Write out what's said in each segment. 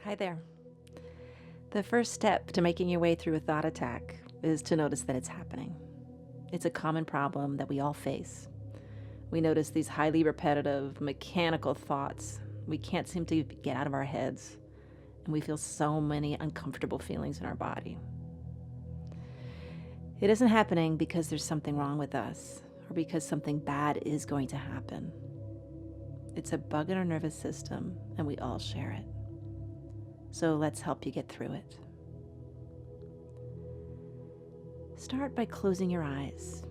Hi there. The first step to making your way through a thought attack is to notice that it's happening. It's a common problem that we all face. We notice these highly repetitive, mechanical thoughts. We can't seem to get out of our heads, and we feel so many uncomfortable feelings in our body. It isn't happening because there's something wrong with us or because something bad is going to happen. It's a bug in our nervous system, and we all share it. So let's help you get through it. Start by closing your eyes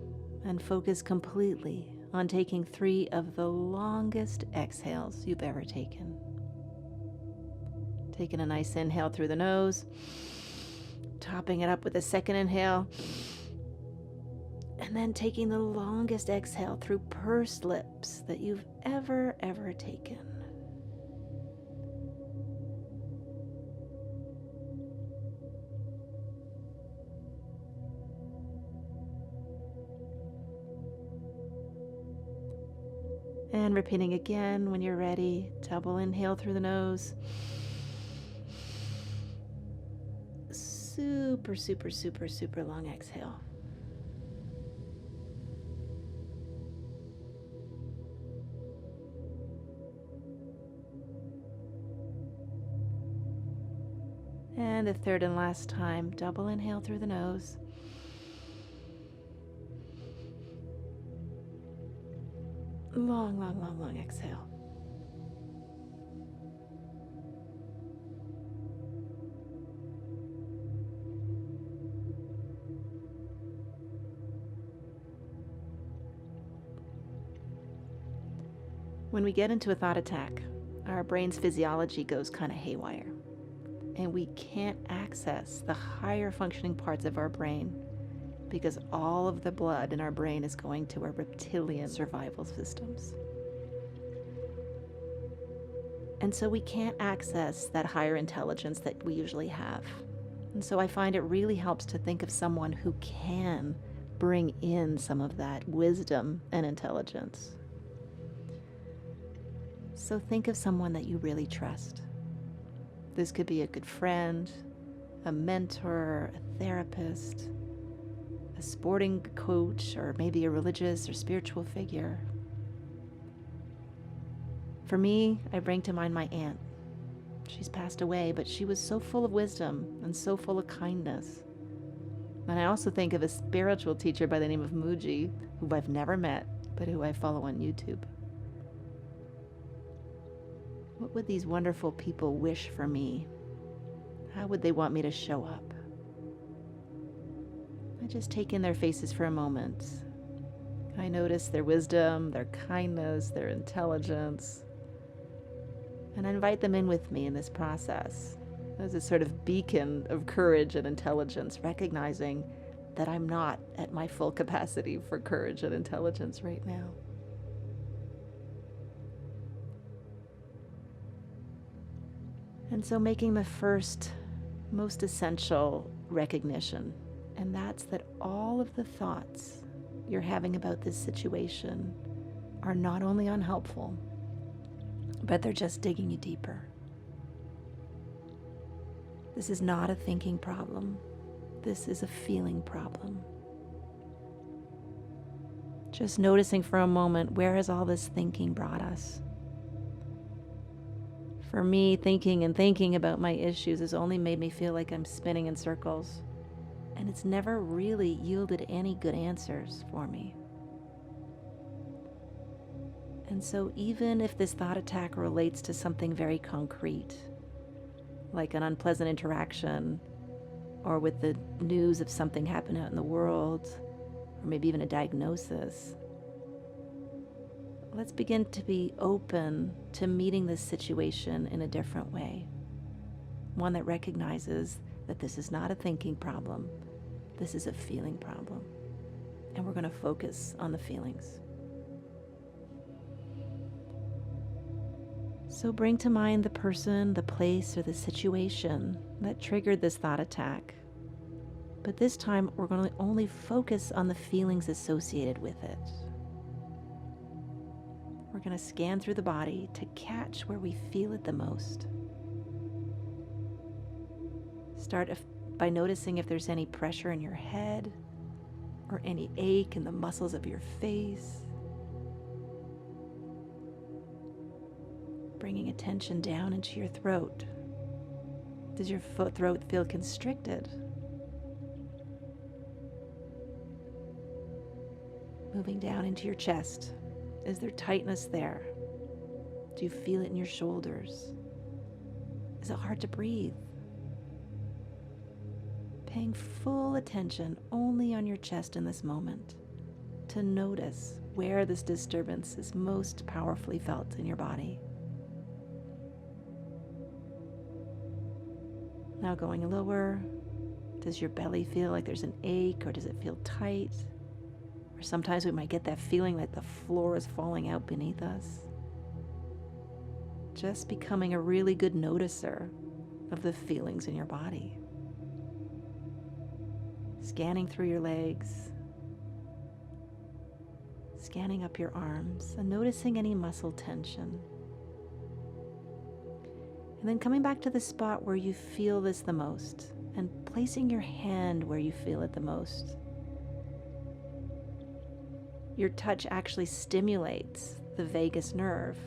and focus completely on taking 3 of the longest exhales you've ever taken. Taking a nice inhale through the nose, topping it up with a second inhale, and then taking the longest exhale through pursed lips that you've ever taken. And repeating again when you're ready, double inhale through the nose. Super, super, super, super long exhale. And the third and last time, double inhale through the nose. Long, long, long, long exhale. When we get into a thought attack, our brain's physiology goes kind of haywire, and we can't access the higher functioning parts of our brain because all of the blood in our brain is going to our reptilian survival systems. And so we can't access that higher intelligence that we usually have. And so I find it really helps to think of someone who can bring in some of that wisdom and intelligence. So think of someone that you really trust. This could be a good friend, a mentor, a therapist, a sporting coach, or maybe a religious or spiritual figure. For me, I bring to mind my aunt. She's passed away, but she was so full of wisdom and so full of kindness. And I also think of a spiritual teacher by the name of Muji, who I've never met, but who I follow on YouTube. What would these wonderful people wish for me? How would they want me to show up? I just take in their faces for a moment. I notice their wisdom, their kindness, their intelligence, and I invite them in with me in this process as a sort of beacon of courage and intelligence, recognizing that I'm not at my full capacity for courage and intelligence right now. And so making the first, most essential recognition, and that's that all of the thoughts you're having about this situation are not only unhelpful, but they're just digging you deeper. This is not a thinking problem. This is a feeling problem. Just noticing for a moment, where has all this thinking brought us? For me, thinking and thinking about my issues has only made me feel like I'm spinning in circles, and it's never really yielded any good answers for me. And so even if this thought attack relates to something very concrete, like an unpleasant interaction, or with the news of something happening out in the world, or maybe even a diagnosis, let's begin to be open to meeting this situation in a different way. One that recognizes that this is not a thinking problem, this is a feeling problem. And we're going to focus on the feelings. So bring to mind the person, the place, or the situation that triggered this thought attack. But this time, we're going to only focus on the feelings associated with it. We're going to scan through the body to catch where we feel it the most. By noticing if there's any pressure in your head or any ache in the muscles of your face. Bringing attention down into your throat. Does your throat feel constricted? Moving down into your chest. Is there tightness there? Do you feel it in your shoulders? Is it hard to breathe? Paying full attention only on your chest in this moment to notice where this disturbance is most powerfully felt in your body. Now going lower, does your belly feel like there's an ache, or does it feel tight? Or sometimes we might get that feeling like the floor is falling out beneath us. Just becoming a really good noticer of the feelings in your body. Scanning through your legs, scanning up your arms, and noticing any muscle tension. And then coming back to the spot where you feel this the most, and placing your hand where you feel it the most. Your touch actually stimulates the vagus nerve,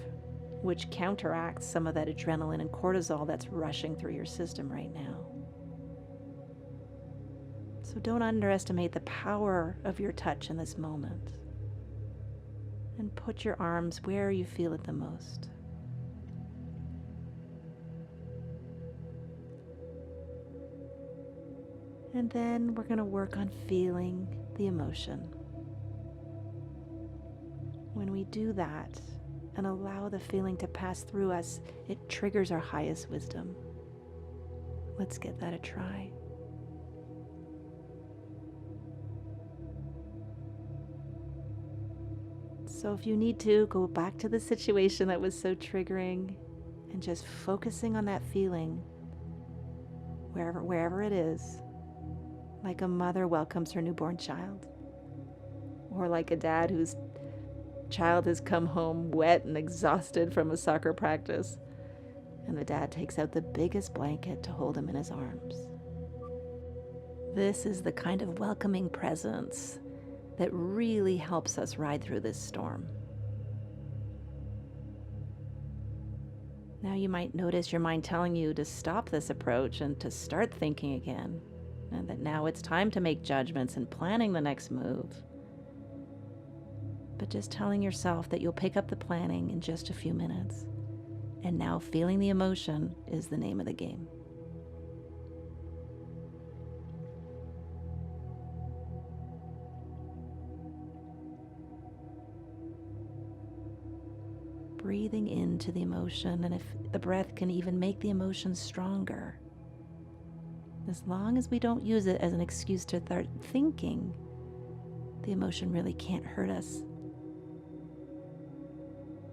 which counteracts some of that adrenaline and cortisol that's rushing through your system right now. So don't underestimate the power of your touch in this moment. And put your arms where you feel it the most. And then we're going to work on feeling the emotion. When we do that and allow the feeling to pass through us, it triggers our highest wisdom. Let's give that a try. So if you need to, go back to the situation that was so triggering and just focusing on that feeling wherever it is, like a mother welcomes her newborn child, or like a dad whose child has come home wet and exhausted from a soccer practice, and the dad takes out the biggest blanket to hold him in his arms. This is the kind of welcoming presence that really helps us ride through this storm. Now you might notice your mind telling you to stop this approach and to start thinking again, and that now it's time to make judgments and planning the next move. But just telling yourself that you'll pick up the planning in just a few minutes, and now feeling the emotion is the name of the game. Breathing into the emotion, and if the breath can even make the emotion stronger. As long as we don't use it as an excuse to start thinking, the emotion really can't hurt us.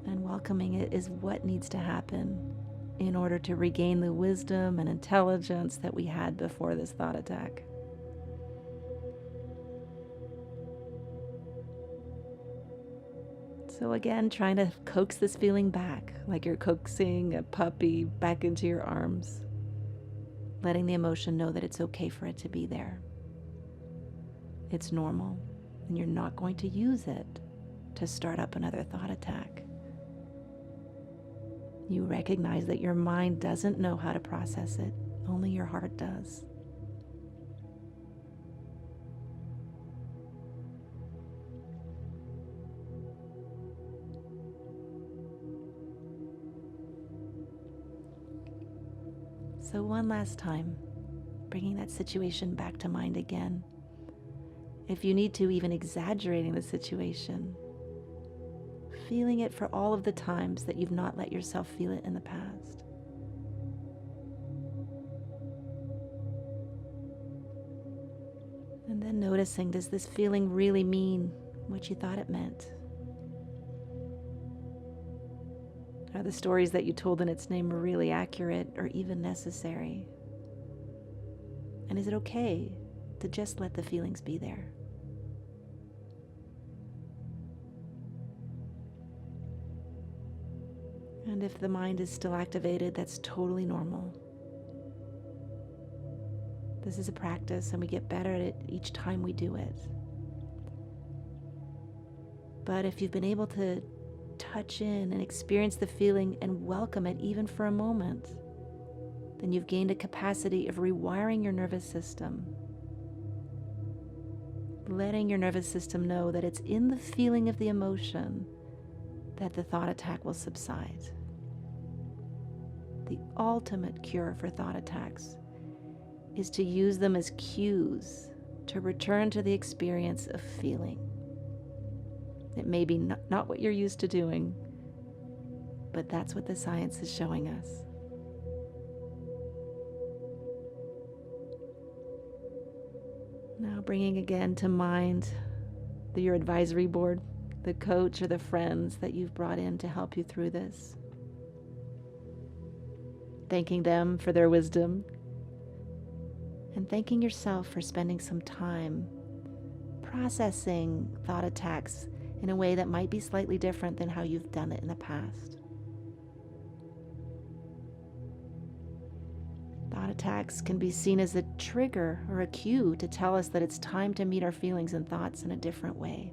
And welcoming it is what needs to happen in order to regain the wisdom and intelligence that we had before this thought attack. So again, trying to coax this feeling back, like you're coaxing a puppy back into your arms. Letting the emotion know that it's okay for it to be there. It's normal, and you're not going to use it to start up another thought attack. You recognize that your mind doesn't know how to process it, only your heart does. So one last time, bringing that situation back to mind again. If you need to, even exaggerating the situation. Feeling it for all of the times that you've not let yourself feel it in the past. And then noticing, does this feeling really mean what you thought it meant? Are the stories that you told in its name really accurate or even necessary? And is it okay to just let the feelings be there? And if the mind is still activated, that's totally normal. This is a practice, and we get better at it each time we do it. But if you've been able to touch in and experience the feeling and welcome it even for a moment, then you've gained a capacity of rewiring your nervous system, letting your nervous system know that it's in the feeling of the emotion that the thought attack will subside. The ultimate cure for thought attacks is to use them as cues to return to the experience of feeling. It may be not what you're used to doing, but that's what the science is showing us. Now bringing again to mind your advisory board, the coach or the friends that you've brought in to help you through this. Thanking them for their wisdom, and thanking yourself for spending some time processing thought attacks in a way that might be slightly different than how you've done it in the past. Thought attacks can be seen as a trigger or a cue to tell us that it's time to meet our feelings and thoughts in a different way,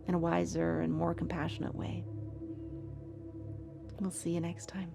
in a wiser and more compassionate way. We'll see you next time.